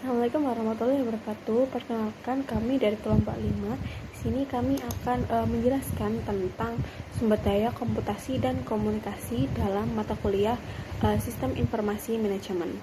Assalamualaikum warahmatullahi wabarakatuh. Perkenalkan, kami dari kelompok 5. Di sini kami akan menjelaskan tentang sumber daya komputasi dan komunikasi dalam mata kuliah Sistem Informasi Manajemen.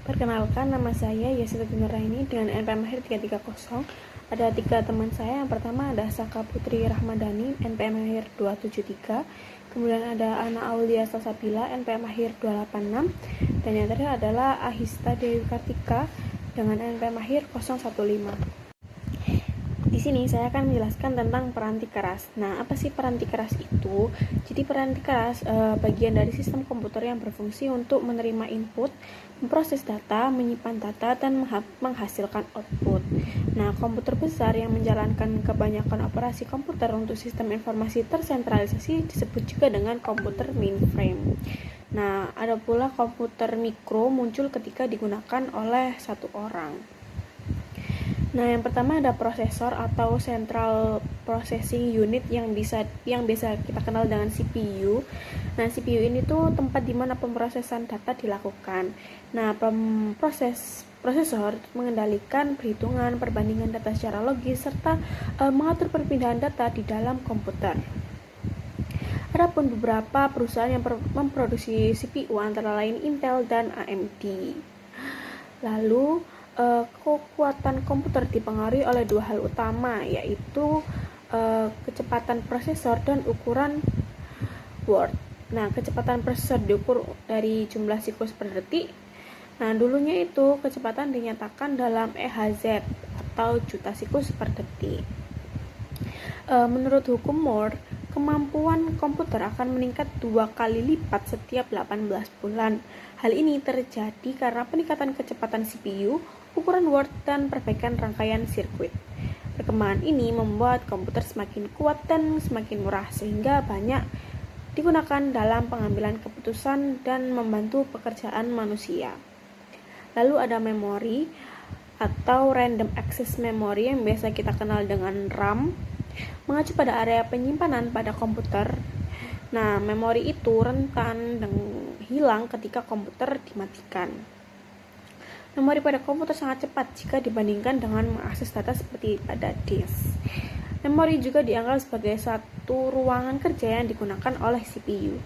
Perkenalkan, nama saya Yasituddin Nuraini dengan NPM Mahir 330. Ada 3 teman saya. Yang pertama ada Saka Putri Rahmadani, NPM Mahir 273. Kemudian ada Ana Aulia Salsabila, NPM Mahir 286. Dan yang terakhir adalah Ahista Dewi Kartika dengan NPM Mahir 015. Di sini saya akan menjelaskan tentang peranti keras. Nah, apa sih peranti keras itu? Jadi peranti keras bagian dari sistem komputer yang berfungsi untuk menerima input, memproses data, menyimpan data, dan menghasilkan output. Nah, komputer besar yang menjalankan kebanyakan operasi komputer untuk sistem informasi tersentralisasi disebut juga dengan komputer mainframe. Nah, ada pula komputer mikro muncul ketika digunakan oleh satu orang. Nah, yang pertama ada prosesor atau Central Processing Unit yang biasa kita kenal dengan CPU. Nah, CPU ini tuh tempat di mana pemrosesan data dilakukan. Nah, prosesor mengendalikan perhitungan, perbandingan data secara logis, serta mengatur perpindahan data di dalam komputer. Adapun beberapa perusahaan yang memproduksi CPU antara lain Intel dan AMD. Lalu, kekuatan komputer dipengaruhi oleh 2 hal utama, yaitu kecepatan prosesor dan ukuran board. Nah, kecepatan prosesor diukur dari jumlah siklus per detik. Nah, dulunya itu kecepatan dinyatakan dalam EHZ atau juta siklus per detik. Menurut hukum Moore, kemampuan komputer akan meningkat 2 kali lipat setiap 18 bulan. Hal ini terjadi karena peningkatan kecepatan CPU, ukuran word, dan perbaikan rangkaian sirkuit. Perkembangan ini membuat komputer semakin kuat dan semakin murah sehingga banyak digunakan dalam pengambilan keputusan dan membantu pekerjaan manusia. Lalu ada memori atau Random Access Memory yang biasa kita kenal dengan RAM, mengacu pada area penyimpanan pada komputer. Nah, memori itu rentan dan hilang ketika komputer dimatikan. Memori pada komputer sangat cepat jika dibandingkan dengan mengakses data seperti pada disk. Memori juga dianggap sebagai satu ruangan kerja yang digunakan oleh CPU.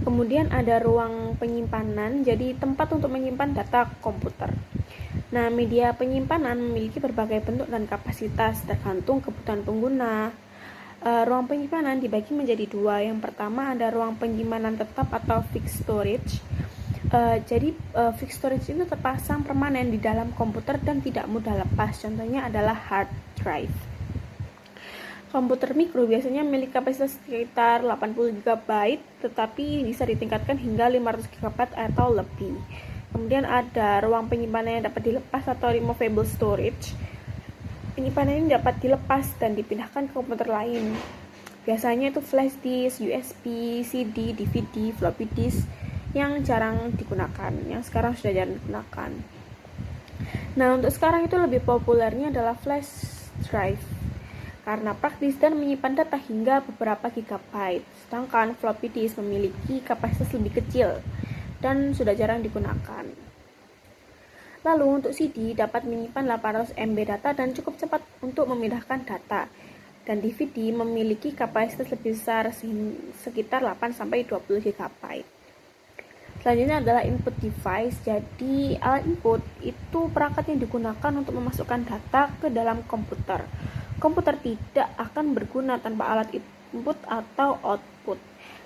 Kemudian ada ruang penyimpanan, jadi tempat untuk menyimpan data komputer. Nah, media penyimpanan memiliki berbagai bentuk dan kapasitas tergantung kebutuhan pengguna. Ruang penyimpanan dibagi menjadi 2. Yang pertama ada ruang penyimpanan tetap atau fixed storage. Jadi fixed storage itu terpasang permanen di dalam komputer dan tidak mudah lepas. Contohnya adalah hard drive. Komputer mikro biasanya memiliki kapasitas sekitar 80 GB, tetapi bisa ditingkatkan hingga 500 GB atau lebih. Kemudian ada ruang penyimpanan yang dapat dilepas atau removable storage. Penyimpanan ini dapat dilepas dan dipindahkan ke komputer lain. Biasanya itu flash disk, USB, CD, DVD, floppy disk yang jarang digunakan, yang sekarang sudah jarang digunakan. Nah, untuk sekarang itu lebih populernya adalah flash drive karena praktis dan menyimpan data hingga beberapa gigabyte. Sedangkan floppy disk memiliki kapasitas lebih kecil dan sudah jarang digunakan. Lalu untuk CD dapat menyimpan 800 MB data dan cukup cepat untuk memindahkan data. Dan DVD memiliki kapasitas lebih besar sekitar 8-20 GB. Selanjutnya adalah input device. Jadi alat input itu perangkat yang digunakan untuk memasukkan data ke dalam komputer. Komputer tidak akan berguna tanpa alat input atau output.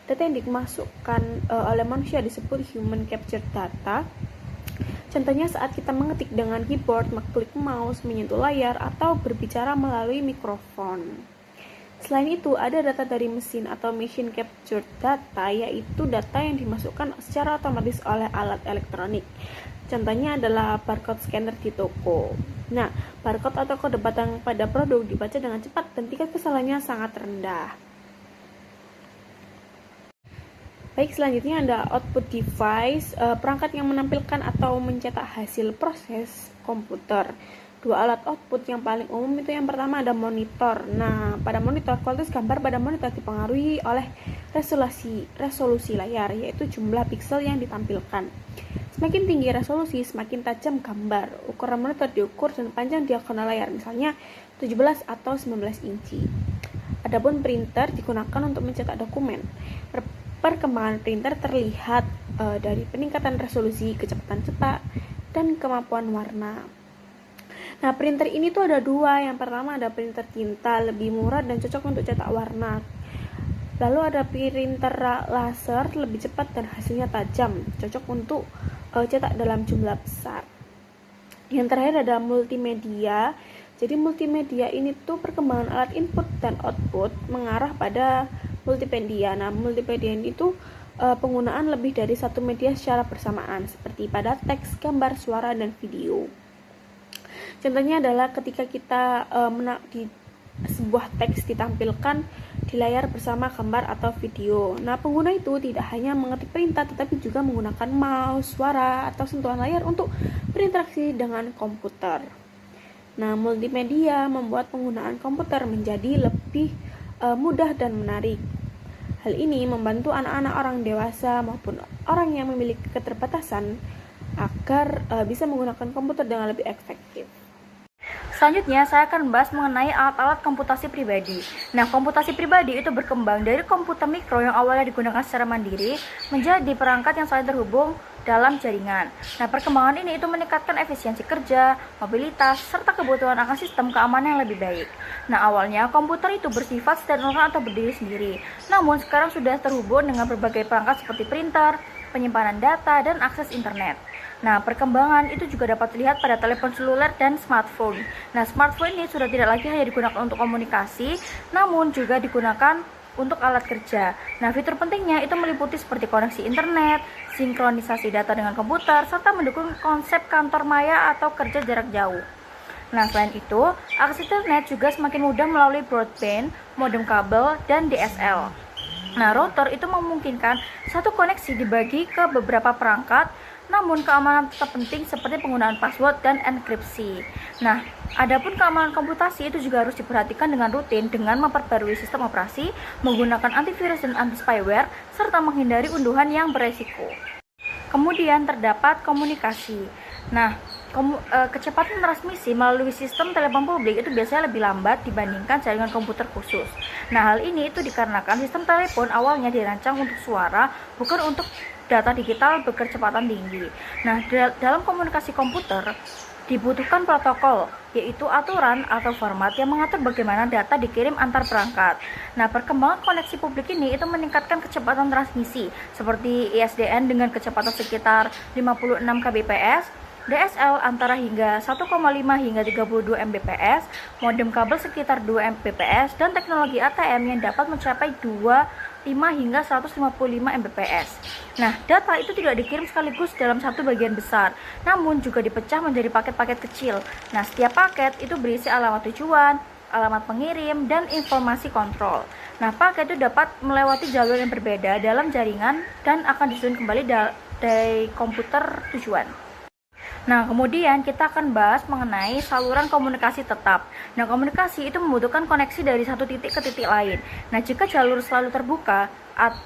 Data yang dimasukkan oleh manusia disebut human captured data. Contohnya saat kita mengetik dengan keyboard, mengklik mouse, menyentuh layar, atau berbicara melalui mikrofon. Selain itu, ada data dari mesin atau machine captured data, yaitu data yang dimasukkan secara otomatis oleh alat elektronik. Contohnya adalah barcode scanner di toko. Nah, barcode atau kode batang pada produk dibaca dengan cepat dan tingkat kesalahannya sangat rendah. Baik, selanjutnya ada output device, perangkat yang menampilkan atau mencetak hasil proses komputer. 2 alat output yang paling umum itu yang pertama ada monitor. Nah, pada monitor, kualitas gambar pada monitor dipengaruhi oleh resolusi layar, yaitu jumlah piksel yang ditampilkan. Semakin tinggi resolusi, semakin tajam gambar. Ukuran monitor diukur dan panjang diagonal layar, misalnya 17 atau 19 inci. Adapun printer digunakan untuk mencetak dokumen. Perkembangan printer terlihat dari peningkatan resolusi, kecepatan cetak, dan kemampuan warna. Nah, printer ini tuh ada dua. Yang pertama ada printer tinta, lebih murah dan cocok untuk cetak warna. Lalu ada printer laser, lebih cepat dan hasilnya tajam, cocok untuk cetak dalam jumlah besar. Yang terakhir ada multimedia. Jadi multimedia ini tuh perkembangan alat input dan output mengarah pada multimedia. Nah, multimedia ini tuh penggunaan lebih dari satu media secara bersamaan, seperti pada teks, gambar, suara, dan video. Contohnya adalah ketika kita di sebuah teks ditampilkan di layar bersama gambar atau video. Nah, pengguna itu tidak hanya mengetik perintah, tetapi juga menggunakan mouse, suara, atau sentuhan layar untuk berinteraksi dengan komputer. Nah, multimedia membuat penggunaan komputer menjadi lebih mudah dan menarik. Hal ini membantu anak-anak, orang dewasa, maupun orang yang memiliki keterbatasan agar bisa menggunakan komputer dengan lebih efektif. Selanjutnya, saya akan membahas mengenai alat-alat komputasi pribadi. Nah, komputasi pribadi itu berkembang dari komputer mikro yang awalnya digunakan secara mandiri menjadi perangkat yang saling terhubung dalam jaringan. Nah, perkembangan ini itu meningkatkan efisiensi kerja, mobilitas, serta kebutuhan akan sistem keamanan yang lebih baik. Nah, awalnya komputer itu bersifat standalone atau berdiri sendiri. Namun, sekarang sudah terhubung dengan berbagai perangkat seperti printer, penyimpanan data, dan akses internet. Nah, perkembangan itu juga dapat dilihat pada telepon seluler dan smartphone. Nah, smartphone ini sudah tidak lagi hanya digunakan untuk komunikasi, namun juga digunakan untuk alat kerja. Nah, fitur pentingnya itu meliputi seperti koneksi internet, sinkronisasi data dengan komputer, serta mendukung konsep kantor maya atau kerja jarak jauh. Nah, selain itu, akses internet juga semakin mudah melalui broadband, modem kabel, dan DSL. Nah, router itu memungkinkan satu koneksi dibagi ke beberapa perangkat, namun keamanan tetap penting seperti penggunaan password dan enkripsi. Nah, adapun keamanan komputasi itu juga harus diperhatikan dengan rutin dengan memperbarui sistem operasi, menggunakan antivirus dan anti-spyware, serta menghindari unduhan yang beresiko. Kemudian terdapat komunikasi. Nah, kecepatan transmisi melalui sistem telepon publik itu biasanya lebih lambat dibandingkan jaringan komputer khusus. Nah, hal ini itu dikarenakan sistem telepon awalnya dirancang untuk suara, bukan untuk data digital berkecepatan tinggi. Nah, dalam komunikasi komputer dibutuhkan protokol, yaitu aturan atau format yang mengatur bagaimana data dikirim antar perangkat. Nah, perkembangan koneksi publik ini itu meningkatkan kecepatan transmisi, seperti ISDN dengan kecepatan sekitar 56 kbps, DSL antara hingga 1,5 hingga 32 Mbps, modem kabel sekitar 2 Mbps, dan teknologi ATM yang dapat mencapai 25 hingga 155 Mbps. Nah, data itu tidak dikirim sekaligus dalam satu bagian besar, namun juga dipecah menjadi paket-paket kecil. Nah, setiap paket itu berisi alamat tujuan, alamat pengirim, dan informasi kontrol. Nah, paket itu dapat melewati jalur yang berbeda dalam jaringan dan akan disusun kembali dari komputer tujuan. Nah, kemudian kita akan bahas mengenai saluran komunikasi tetap. Nah, komunikasi itu membutuhkan koneksi dari satu titik ke titik lain. Nah, jika jalur selalu terbuka,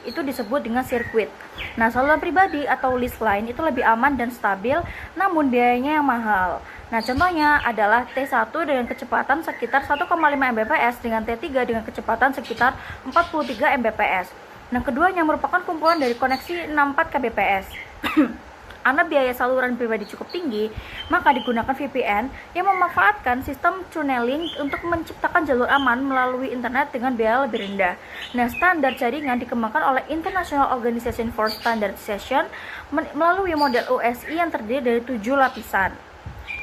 itu disebut dengan sirkuit. Nah, saluran pribadi atau list line itu lebih aman dan stabil, namun biayanya yang mahal. Nah, contohnya adalah T1 dengan kecepatan sekitar 1,5 Mbps dengan T3 dengan kecepatan sekitar 43 Mbps. Nah, keduanya merupakan kumpulan dari koneksi 64 kbps. Karena biaya saluran pribadi cukup tinggi, maka digunakan VPN yang memanfaatkan sistem tunneling untuk menciptakan jalur aman melalui internet dengan biaya lebih rendah. Nah, standar jaringan dikembangkan oleh International Organization for Standardization melalui model OSI yang terdiri dari 7 lapisan.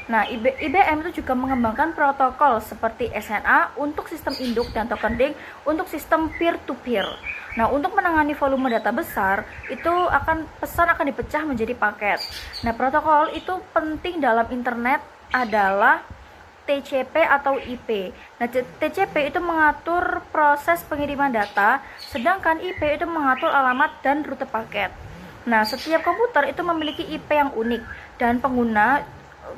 Nah, IBM itu juga mengembangkan protokol seperti SNA untuk sistem induk dan token ring untuk sistem peer-to-peer. Nah, untuk menangani volume data besar, pesan akan dipecah menjadi paket. Nah, protokol itu penting dalam internet adalah TCP atau IP. Nah, TCP itu mengatur proses pengiriman data, sedangkan IP itu mengatur alamat dan rute paket. Nah, setiap komputer itu memiliki IP yang unik dan pengguna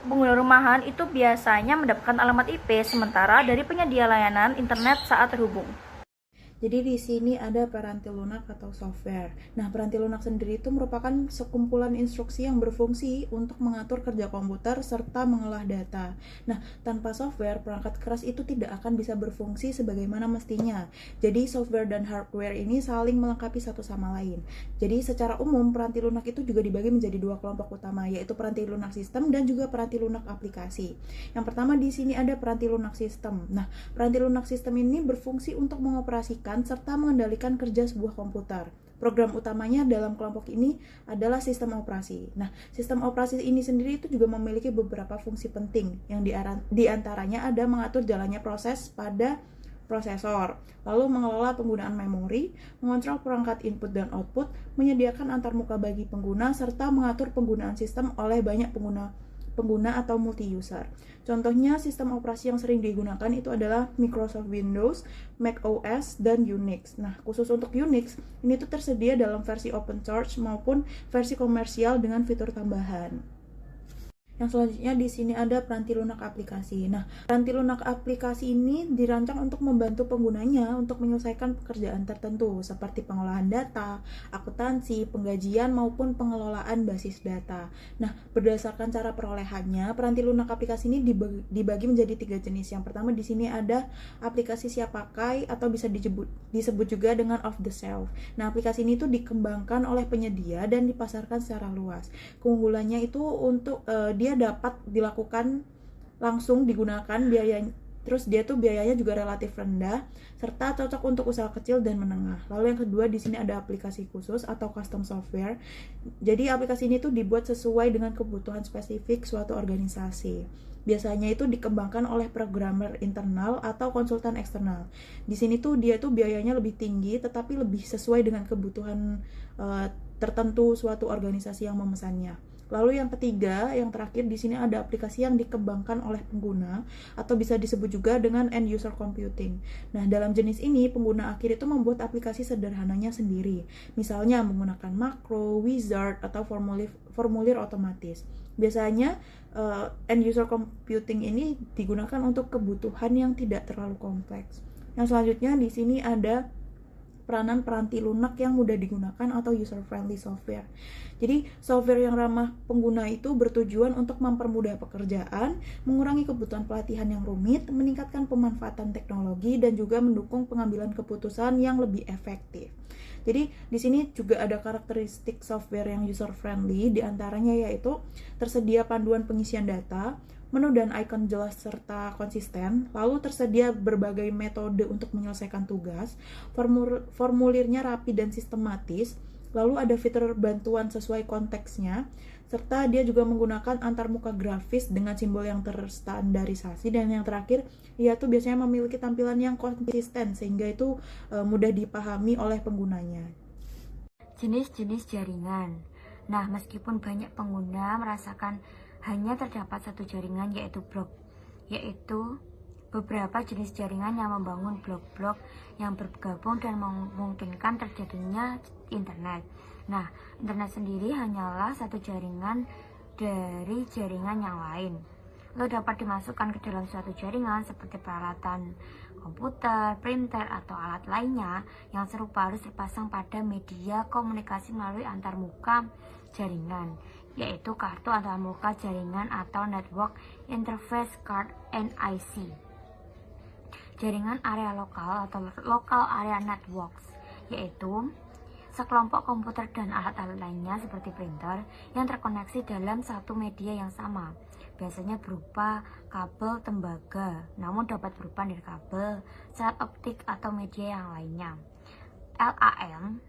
rumahan itu biasanya mendapatkan alamat IP sementara dari penyedia layanan internet saat terhubung. Jadi di sini ada parental lunak atau software. Nah, parental lunak sendiri itu merupakan sekumpulan instruksi yang berfungsi untuk mengatur kerja komputer serta mengolah data. Nah, tanpa software, perangkat keras itu tidak akan bisa berfungsi sebagaimana mestinya. Jadi, software dan hardware ini saling melengkapi satu sama lain. Jadi, secara umum, parental lunak itu juga dibagi menjadi dua kelompok utama, yaitu parental lunak sistem dan juga parental lunak aplikasi. Yang pertama di sini ada parental lunak sistem. Nah, parental lunak sistem ini berfungsi untuk mengoperasikan serta mengendalikan kerja sebuah komputer. Program utamanya dalam kelompok ini adalah sistem operasi. Nah, sistem operasi ini sendiri itu juga memiliki beberapa fungsi penting yang diantaranya ada mengatur jalannya proses pada prosesor, lalu mengelola penggunaan memori, mengontrol perangkat input dan output, menyediakan antarmuka bagi pengguna, serta mengatur penggunaan sistem oleh banyak pengguna atau multi-user. Contohnya sistem operasi yang sering digunakan itu adalah Microsoft Windows, Mac OS, dan Unix. Nah, khusus untuk Unix, ini tuh tersedia dalam versi open source maupun versi komersial dengan fitur tambahan. Yang selanjutnya di sini ada parental lunak aplikasi. Nah, parental lunak aplikasi ini dirancang untuk membantu penggunanya untuk menyelesaikan pekerjaan tertentu seperti pengolahan data, akuntansi, penggajian maupun pengelolaan basis data. Nah, berdasarkan cara perolehannya, parental lunak aplikasi ini dibagi menjadi 3 jenis. Yang pertama di sini ada aplikasi siap pakai atau bisa disebut juga dengan off the shelf. Nah, aplikasi ini tuh dikembangkan oleh penyedia dan dipasarkan secara luas. Keunggulannya itu untuk dia dapat dilakukan langsung digunakan biayanya juga relatif rendah serta cocok untuk usaha kecil dan menengah. Lalu yang kedua di sini ada aplikasi khusus atau custom software. Jadi aplikasi ini tuh dibuat sesuai dengan kebutuhan spesifik suatu organisasi. Biasanya itu dikembangkan oleh programmer internal atau konsultan eksternal. Di sini tuh dia tuh biayanya lebih tinggi tetapi lebih sesuai dengan kebutuhan tertentu suatu organisasi yang memesannya. Lalu yang ketiga, yang terakhir di sini ada aplikasi yang dikembangkan oleh pengguna atau bisa disebut juga dengan end user computing. Nah, dalam jenis ini pengguna akhir itu membuat aplikasi sederhananya sendiri. Misalnya menggunakan makro, wizard atau formulir otomatis. Biasanya end user computing ini digunakan untuk kebutuhan yang tidak terlalu kompleks. Yang selanjutnya di sini ada peranan parental lunak yang mudah digunakan atau user-friendly software. Jadi, software yang ramah pengguna itu bertujuan untuk mempermudah pekerjaan, mengurangi kebutuhan pelatihan yang rumit, meningkatkan pemanfaatan teknologi, dan juga mendukung pengambilan keputusan yang lebih efektif. Jadi, di sini juga ada karakteristik software yang user-friendly, diantaranya yaitu tersedia panduan pengisian data, menu dan icon jelas serta konsisten, lalu tersedia berbagai metode untuk menyelesaikan tugas, formulirnya rapi dan sistematis, lalu ada fitur bantuan sesuai konteksnya, serta dia juga menggunakan antarmuka grafis dengan simbol yang terstandarisasi, dan yang terakhir, ia tuh biasanya memiliki tampilan yang konsisten sehingga itu mudah dipahami oleh penggunanya. Jenis-jenis jaringan. Nah, meskipun banyak pengguna merasakan hanya terdapat satu jaringan yaitu blok, yaitu beberapa jenis jaringan yang membangun blok-blok yang bergabung dan memungkinkan terjadinya internet. Nah, internet sendiri hanyalah satu jaringan dari jaringan yang lain. Lalu dapat dimasukkan ke dalam suatu jaringan seperti peralatan komputer, printer, atau alat lainnya yang serupa harus terpasang pada media komunikasi melalui antarmuka jaringan, yaitu kartu antarmuka jaringan atau Network Interface Card (NIC). Jaringan area lokal atau Local Area Networks, yaitu sekelompok komputer dan alat-alat lainnya seperti printer yang terkoneksi dalam satu media yang sama, biasanya berupa kabel tembaga, namun dapat berupa nirkabel, serat optik, atau media yang lainnya. LAN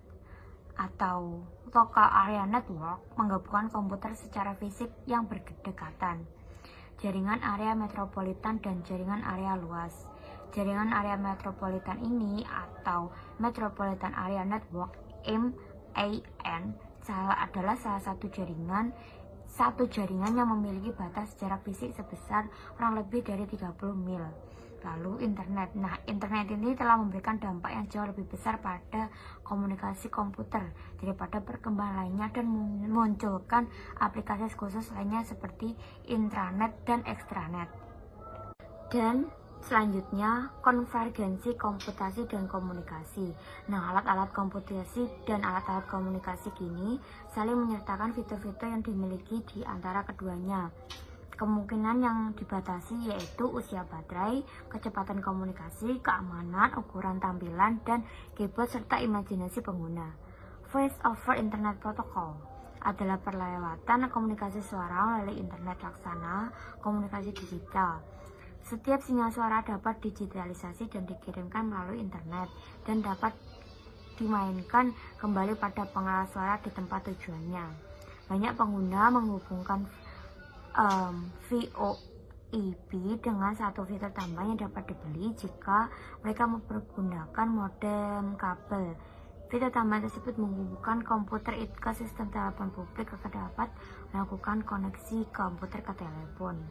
atau Local Area Network menggabungkan komputer secara fisik yang berdekatan. Jaringan area metropolitan dan jaringan area luas. Jaringan area metropolitan ini atau Metropolitan Area Network (MAN) adalah salah satu jaringan yang memiliki batas jarak fisik sebesar kurang lebih dari 30 mil. Lalu internet. Nah, internet ini telah memberikan dampak yang jauh lebih besar pada komunikasi komputer daripada perkembangan lainnya dan memunculkan aplikasi khusus lainnya seperti intranet dan extranet. Dan Selanjutnya, konvergensi komputasi dan komunikasi. Nah, alat-alat komputasi dan alat-alat komunikasi kini saling menyertakan fitur-fitur yang dimiliki di antara keduanya. Kemungkinan yang dibatasi yaitu usia baterai, kecepatan komunikasi, keamanan, ukuran tampilan, dan keyboard serta imajinasi pengguna. Voice over Internet Protocol adalah perlewatan komunikasi suara melalui internet laksana komunikasi digital. Setiap sinyal suara dapat digitalisasi dan dikirimkan melalui internet dan dapat dimainkan kembali pada pengeras suara di tempat tujuannya. Banyak pengguna menghubungkan VoIP dengan satu fitur tambahan yang dapat dibeli jika mereka menggunakan modem kabel. Fitur tambahan tersebut menghubungkan komputer ke sistem telepon publik agar dapat melakukan koneksi komputer ke telepon.